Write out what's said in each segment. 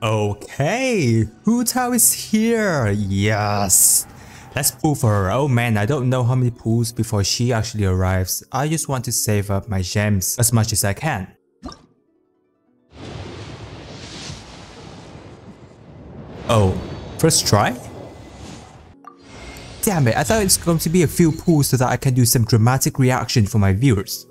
Okay, Hu Tao is here. Yes. Let's pull for her. Oh man, I don't know how many pulls before she actually arrives. I just want to save up my gems as much as I can. Oh, first try? Damn it, I thought it's going to be a few pulls so that I can do some dramatic reaction for my viewers.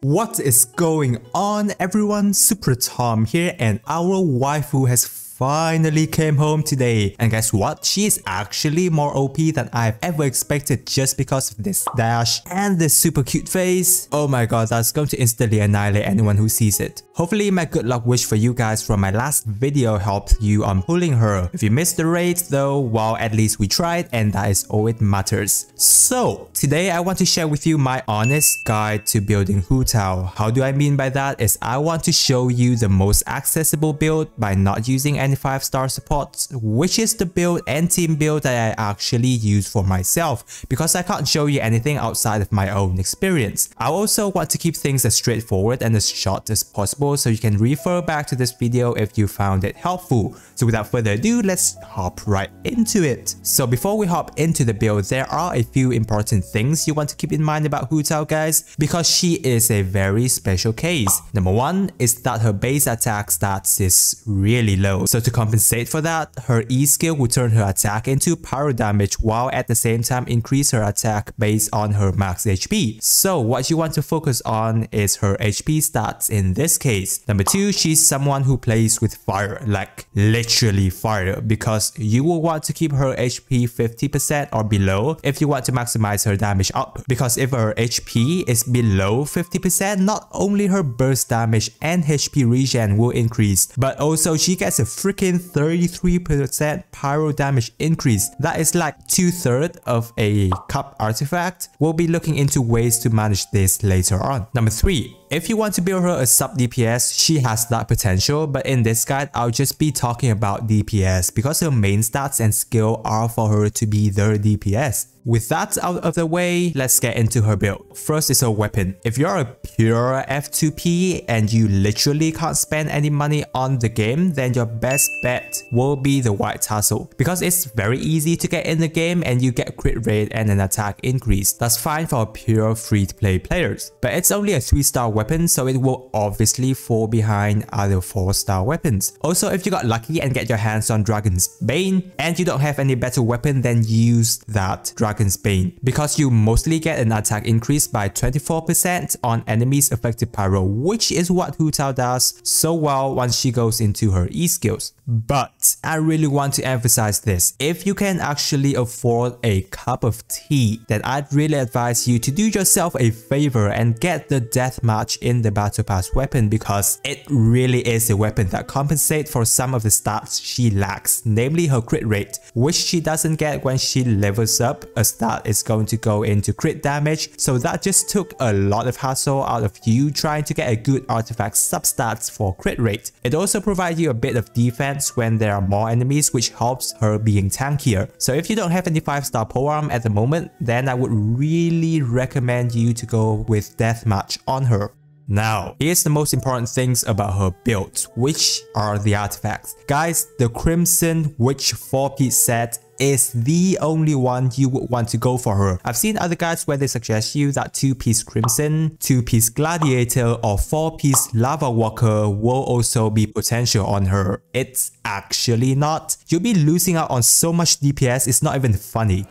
What is going on everyone? SuperaTom here, and our waifu has finally came home today. And guess what? She is actually more OP than I've ever expected just because of this dash and this super cute face. Oh my god, that's going to instantly annihilate anyone who sees it. Hopefully my good luck wish for you guys from my last video helped you on pulling her. If you missed the raid though, well, at least we tried, and that is all it matters. So today I want to share with you my honest guide to building Hu Tao. How do I mean by that is I want to show you the most accessible build by not using any 5-star supports, which is the build and team build that I actually use for myself because I can't show you anything outside of my own experience. I also want to keep things as straightforward and as short as possible so you can refer back to this video if you found it helpful. So without further ado, let's hop right into it. So before we hop into the build, there are a few important things you want to keep in mind about Hu Tao, guys, because she is a very special case. Number one is that her base attack stats is really low. So to compensate for that, her E skill will turn her attack into pyro damage while at the same time increase her attack based on her max HP. So what you want to focus on is her HP stats in this case. Number two, she's someone who plays with fire, like literally fire, because you will want to keep her HP 50% or below if you want to maximize her damage up. Because if her HP is below 50%, not only her burst damage and HP regen will increase, but also she gets a freaking 33% pyro damage increase. That is like 2/3 of a cup artifact. We'll be looking into ways to manage this later on. Number three, if you want to build her a sub DPS, she has that potential, but in this guide, I'll just be talking about DPS because her main stats and skill are for her to be the DPS. With that out of the way, let's get into her build. First is her weapon. If you're a pure F2P and you literally can't spend any money on the game, then your best bet will be the white tassel because it's very easy to get in the game and you get crit rate and an attack increase. That's fine for pure free-to-play players, but it's only a 3-star weapon, so it will obviously fall behind other 4-star weapons. Also, if you got lucky and get your hands on Dragon's Bane and you don't have any better weapon, then use that Dragon's Bane because you mostly get an attack increase by 24% on enemies affected pyro, which is what Hu Tao does so well once she goes into her E skills. But I really want to emphasize this. If you can actually afford a cup of tea, then I'd really advise you to do yourself a favor and get the deathmatch in the battle pass weapon because it really is a weapon that compensates for some of the stats she lacks, namely her crit rate, which she doesn't get when she levels up. A stat is going to go into crit damage, so that just took a lot of hassle out of you trying to get a good artifact substats for crit rate. It also provides you a bit of defense when there are more enemies, which helps her being tankier. So if you don't have any 5-star polearm at the moment, then I would really recommend you to go with deathmatch on her. Now, here's the most important things about her build, which are the artifacts. Guys, the Crimson Witch 4-piece set is the only one you would want to go for her. I've seen other guides where they suggest you that 2-piece Crimson, 2-piece Gladiator, or 4-piece Lava Walker will also be potential on her. It's actually not. You'll be losing out on so much DPS, it's not even funny.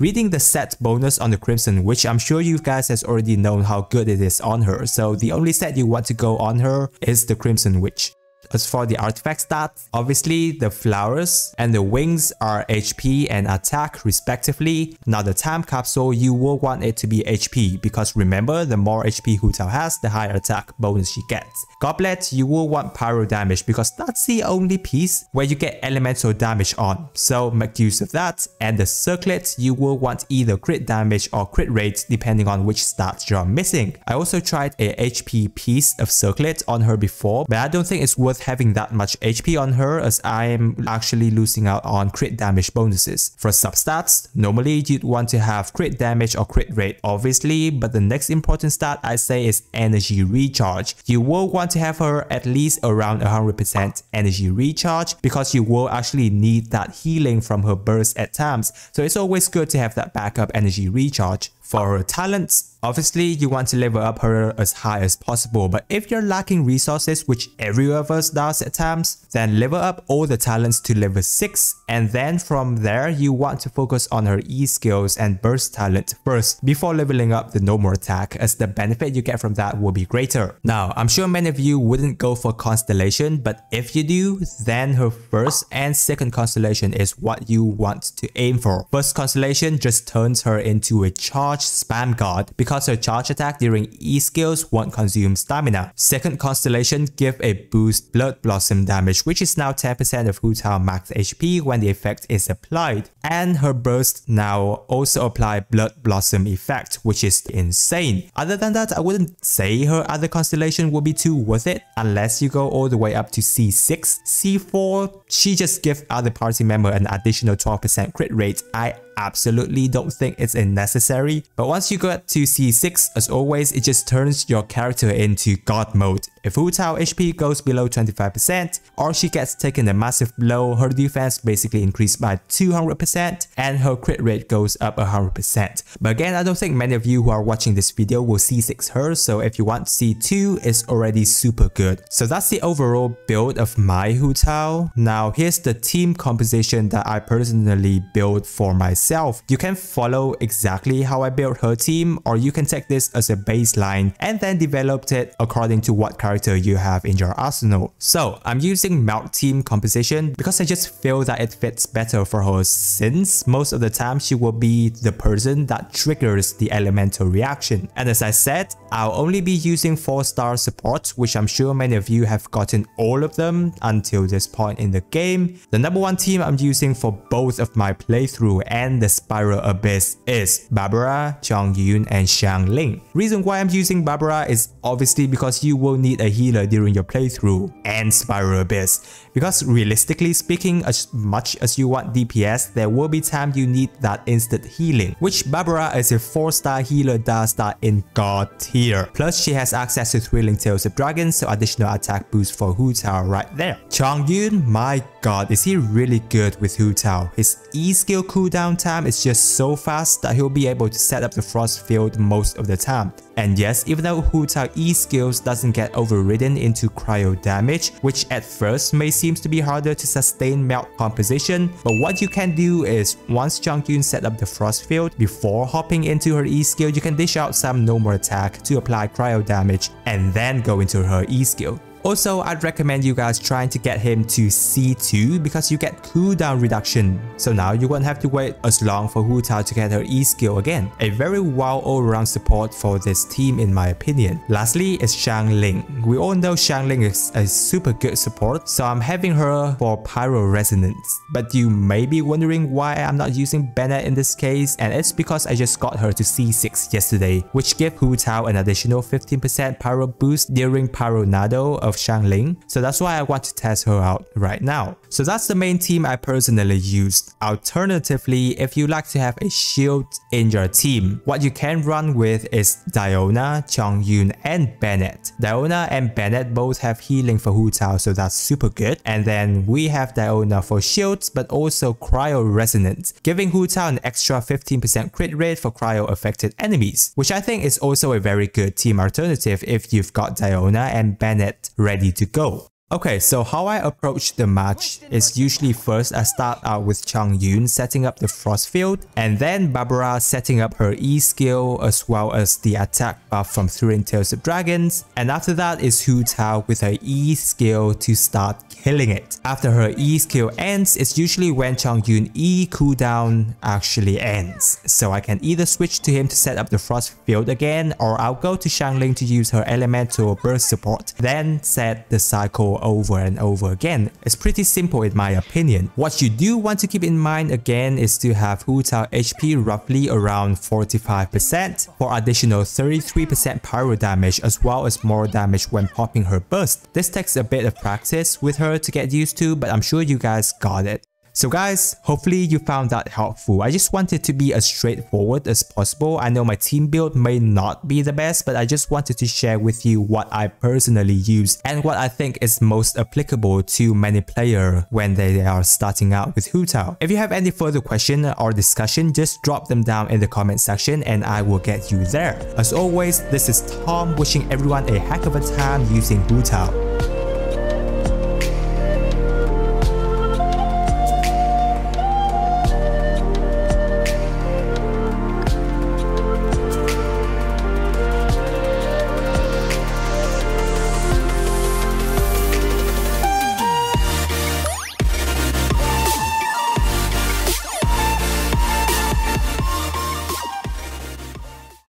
Reading the set bonus on the Crimson Witch, I'm sure you guys has already known how good it is on her, so the only set you want to go on her is the Crimson Witch. As for the artifact stats, obviously the flowers and the wings are HP and attack respectively. Now the time capsule, you will want it to be HP because remember, the more HP Hu Tao has, the higher attack bonus she gets. Goblet, you will want pyro damage because that's the only piece where you get elemental damage on, so make use of that. And the circlet, you will want either crit damage or crit rate depending on which stats you're missing. I also tried a HP piece of circlet on her before, but I don't think it's worth having that much HP on her, as I am actually losing out on crit damage bonuses. For substats, normally you'd want to have crit damage or crit rate obviously, but the next important stat I say is energy recharge. You will want to have her at least around 100% energy recharge because you will actually need that healing from her burst at times, so it's always good to have that backup energy recharge. For her talents, obviously you want to level up her as high as possible, but if you're lacking resources, which every of us does at times, then level up all the talents to level 6, and then from there you want to focus on her E skills and burst talent first before leveling up the normal attack, as the benefit you get from that will be greater. Now, I'm sure many of you wouldn't go for Constellation, but if you do, then her first and second Constellation is what you want to aim for. First Constellation just turns her into a charged spam god because her charge attack during E skills won't consume stamina. Second Constellation give a boost Blood Blossom damage, which is now 10% of Hu Tao max HP when the effect is applied, and her burst now also apply Blood Blossom effect, which is insane. Other than that, I wouldn't say her other Constellation will be too worth it unless you go all the way up to C6. C4, she just gives other party member an additional 12% crit rate. I absolutely don't think it's unnecessary, but once you get to C6, as always, it just turns your character into god mode. If Hu Tao HP goes below 25% or she gets taken a massive blow, her defense basically increased by 200% and her crit rate goes up 100%. But again, I don't think many of you who are watching this video will C6 her, so if you want C2, it's already super good. So that's the overall build of my Hu Tao. Now here's the team composition that I personally built for myself. You can follow exactly how I built her team, or you can take this as a baseline and then develop it according to what character you have in your arsenal. So I'm using Melt team composition because I just feel that it fits better for her, since most of the time she will be the person that triggers the elemental reaction. And as I said, I'll only be using 4-star support, which I'm sure many of you have gotten all of them until this point in the game. The number one team I'm using for both of my playthrough and the Spiral Abyss is Barbara, Chongyun, and Xiangling. Reason why I'm using Barbara is obviously because you will need a healer during your playthrough and Spiral Abyss, because realistically speaking, as much as you want DPS, there will be time you need that instant healing, which Barbara as a 4-star healer does that in god tier. Plus she has access to Thrilling Tales of Dragons, so additional attack boost for Hu Tao right there. Chongyun, my god, is he really good with Hu Tao. His E skill cooldown time is just so fast that he'll be able to set up the frost field most of the time. And yes, even though Hu Tao E skills doesn't get overridden into cryo damage, which at first may seem to be harder to sustain melt composition, but what you can do is once Chongyun set up the frost field, before hopping into her E skill, you can dish out some normal attack to apply cryo damage and then go into her E skill. Also, I'd recommend you guys trying to get him to C2 because you get cooldown reduction. So now you won't have to wait as long for Hu Tao to get her E skill again. A very wow all-around support for this team in my opinion. Lastly is Xiangling. We all know Xiangling is a super good support, so I'm having her for Pyro Resonance. But you may be wondering why I'm not using Bennett in this case, and it's because I just got her to C6 yesterday, which gave Hu Tao an additional 15% Pyro boost during Pyronado of Xiangling, so that's why I want to test her out right now. So that's the main team I personally used. Alternatively, if you like to have a shield in your team, what you can run with is Diona, Chongyun, and Bennett. Diona and Bennett both have healing for Hu Tao, so that's super good. And then we have Diona for shields, but also Cryo Resonance, giving Hu Tao an extra 15% crit rate for cryo affected enemies, which I think is also a very good team alternative if you've got Diona and Bennett ready to go. Okay, so how I approach the match is usually first I start out with Chongyun setting up the frost field, and then Barbara setting up her E skill as well as the attack buff from Thrilling Tales of Dragons, and after that is Hu Tao with her E skill to start killing it. After her E skill ends, it's usually when Chongyun E cooldown actually ends, so I can either switch to him to set up the frost field again, or I'll go to Xiangling to use her elemental burst support, then set the cycle over and over again. It's pretty simple in my opinion. What you do want to keep in mind again is to have Hu Tao HP roughly around 45% for additional 33% pyro damage as well as more damage when popping her burst. This takes a bit of practice with her to get used to, but I'm sure you guys got it. So guys, hopefully you found that helpful. I just wanted to be as straightforward as possible. I know my team build may not be the best, but I just wanted to share with you what I personally use and what I think is most applicable to many players when they are starting out with Hu Tao. If you have any further question or discussion, just drop them down in the comment section and I will get you there. As always, this is Tom wishing everyone a heck of a time using Hu Tao.